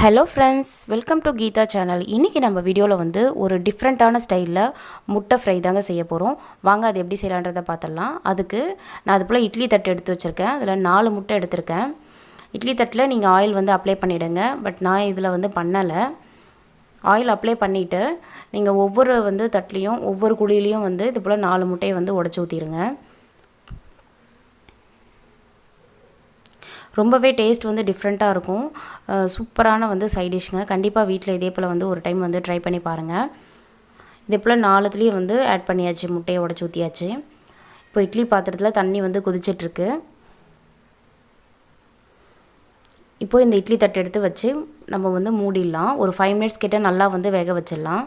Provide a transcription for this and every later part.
Hello friends, welcome to Geetha channel. இன்றைக்கி நம்ம வீடியோவில் வந்து ஒரு டிஃப்ரெண்ட்டான ஸ்டைலில் முட்டை ஃப்ரை தாங்க செய்ய போகிறோம். வாங்க அது எப்படி செய்யலான்றதை பார்த்துடலாம். அதுக்கு நான் அது போல் இட்லி தட்டு எடுத்து வச்சுருக்கேன். அதில் 4 முட்டை எடுத்திருக்கேன். இட்லி தட்டில் நீங்கள் ஆயில் வந்து அப்ளை பண்ணிவிடுங்க. பட் நான் இதில் வந்து பண்ணலை. ஆயில் அப்ளை பண்ணிவிட்டு நீங்கள் ஒவ்வொரு வந்து தட்லேயும் ஒவ்வொரு குழியிலையும் வந்து இது போல் 4 முட்டையை வந்து உடச்சி ஊற்றிடுங்க. ரொம்பவே டேஸ்ட் வந்து டிஃப்ரெண்ட்டாக இருக்கும். சூப்பரான வந்து சைட் டிஷ்ங்க. கண்டிப்பாக வீட்டில் இதே போல் வந்து ஒரு டைம் வந்து ட்ரை பண்ணி பாருங்கள். இதே போல் 4த்துலேயும் வந்து ஆட் பண்ணியாச்சு, முட்டையை உடச்சி ஊற்றியாச்சு. இப்போ இட்லி பாத்திரத்தில் தண்ணி வந்து கொதிச்சிட்ருக்கு. இப்போது இந்த இட்லி தட்டு எடுத்து வச்சு நம்ம வந்து மூடிடலாம். ஒரு 5 மினிட்ஸ் கிட்ட நல்லா வந்து வேக வச்சிடலாம்.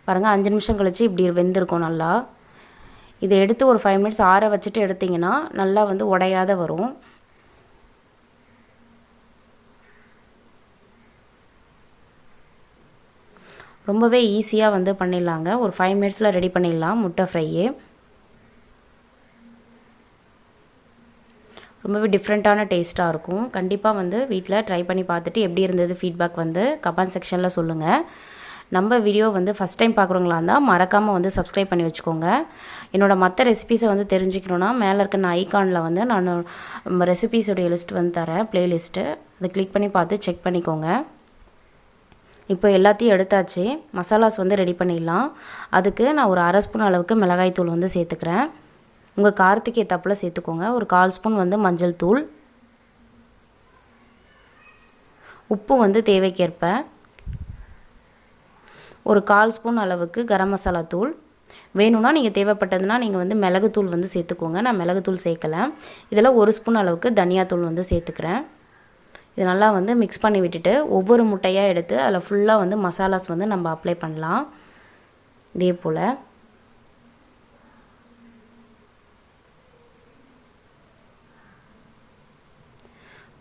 பாருங்கள், 5 நிமிஷம் கழித்து இப்படி வெந்திருக்கும் நல்லா. இதை எடுத்து ஒரு 5 மினிட்ஸ் ஆற வச்சுட்டு எடுத்திங்கன்னா நல்லா வந்து உடையாத வரும். ரொம்பவே ஈஸியாக வந்து பண்ணிடலாங்க. ஒரு 5 மினிட்ஸில் ரெடி பண்ணிடலாம் முட்டை ஃப்ரையே. ரொம்பவே டிஃப்ரெண்ட்டான டேஸ்ட்டாக இருக்கும். கண்டிப்பாக வந்து வீட்டில் ட்ரை பண்ணி பார்த்துட்டு எப்படி இருந்தது ஃபீட்பேக் வந்து கமெண்ட் செக்ஷனில் சொல்லுங்கள். நம்ம வீடியோ வந்து ஃபஸ்ட் டைம் பார்க்குறவங்களா இருந்தால் மறக்காமல் வந்து சப்ஸ்கிரைப் பண்ணி வச்சுக்கோங்க. என்னோடய மற்ற ரெசிபீஸை வந்து தெரிஞ்சுக்கணுன்னா மேலே இருக்க நான் ஐகானில் வந்து நான் ரெசிபீஸோடைய லிஸ்ட் வந்து தரேன், ப்ளேலிஸ்ட்டு. அதை கிளிக் பண்ணி பார்த்து செக் பண்ணிக்கோங்க. இப்போ எல்லாத்தையும் எடுத்தாச்சு. மசாலாஸ் வந்து ரெடி பண்ணிடலாம். அதுக்கு நான் ஒரு 1/2 ஸ்பூன் அளவுக்கு மிளகாய் தூள் வந்து சேர்த்துக்கிறேன். உங்கள் காரத்துக்கு ஏற்றாப்புல சேர்த்துக்கோங்க. ஒரு 1/4 ஸ்பூன் வந்து மஞ்சள் தூள், உப்பு வந்து தேவைக்கேற்ப, ஒரு 1/4 ஸ்பூன் அளவுக்கு கரம் மசாலா தூள். வேணும்னா நீங்கள் தேவைப்பட்டதுன்னா நீங்கள் வந்து மிளகுத்தூள் வந்து சேர்த்துக்கோங்க. நான் மிளகுத்தூள் சேர்க்கலை. இதில் 1 ஸ்பூன் அளவுக்கு தனியாத்தூள் வந்து சேர்த்துக்கிறேன். இது நல்லா வந்து மிக்ஸ் பண்ணி விட்டுட்டு ஒவ்வொரு முட்டையாக எடுத்து அதில் ஃபுல்லாக வந்து மசாலாஸ் வந்து நம்ம அப்ளை பண்ணலாம். இதே போல்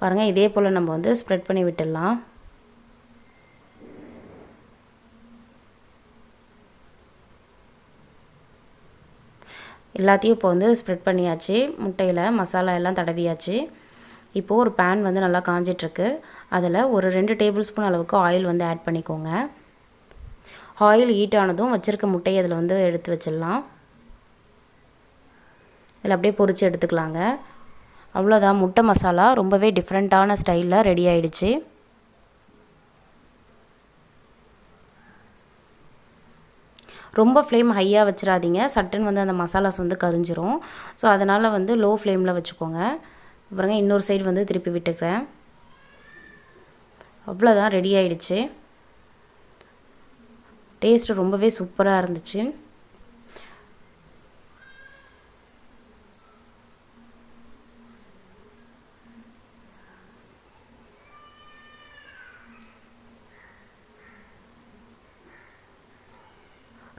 பாருங்கள், இதே போல் நம்ம வந்து ஸ்ப்ரெட் பண்ணி விட்டுடலாம். எல்லாத்தையும் இப்போ வந்து ஸ்ப்ரெட் பண்ணியாச்சு. முட்டையில் மசாலா எல்லாம் தடவியாச்சு. இப்போது ஒரு பேன் வந்து நல்லா காஞ்சிட்ருக்கு. அதில் ஒரு 2 டேபிள் ஸ்பூன் அளவுக்கு ஆயில் வந்து ஆட் பண்ணிக்கோங்க. ஆயில் ஹீட் ஆனதும் வச்சுருக்க முட்டையை அதில் வந்து எடுத்து வச்சிடலாம். இதில் அப்படியே பொரித்து எடுத்துக்கலாங்க. அவ்வளோதான், முட்டை மசாலா ரொம்பவே டிஃப்ரெண்ட்டான ஸ்டைலில் ரெடி ஆகிடுச்சு. ரொம்ப ஃப்ளேம் ஹையாக வச்சிடாதீங்க, சட்டுன்னு வந்து அந்த மசாலாஸ் வந்து கரிஞ்சிரும். ஸோ அதனால் வந்து லோ ஃப்ளேமில் வச்சுக்கோங்க. அப்புறங்க இன்னொரு சைடு வந்து திருப்பி விட்டுக்கிறேன். அவ்வளோதான், ரெடி ஆகிடுச்சு. டேஸ்ட்டு ரொம்பவே சூப்பராக இருந்துச்சு.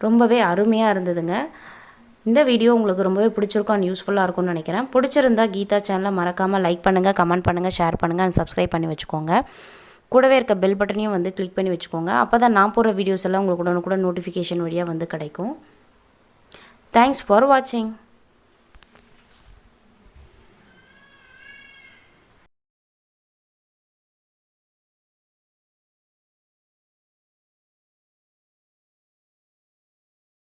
ரொம்பவே அருமையாக இருந்ததுங்க. இந்த வீடியோ உங்களுக்கு ரொம்பவே பிடிச்சிருக்கும் அண்ட் யூஸ்ஃபுல்லாக இருக்கும்னு நினைக்கிறேன். பிடிச்சிருந்தா கீதா சேனலை மறக்காமல் லைக் பண்ணுங்கள், கமெண்ட் பண்ணுங்கள், ஷேர் பண்ணுங்கள் அண்ட் சப்ஸ்கிரைப் பண்ணி வச்சுக்கோங்க. கூடவே இருக்க பெல் பட்டனையும் வந்து கிளிக் பண்ணி வச்சுக்கோங்க. அப்போ தான் நான் போடுற வீடியோஸ் எல்லாம் உங்களுக்கு உடனுக்குடன் நோட்டிஃபிகேஷன் வழியாக வந்து கிடைக்கும். தேங்க்ஸ் ஃபார் வாட்சிங்.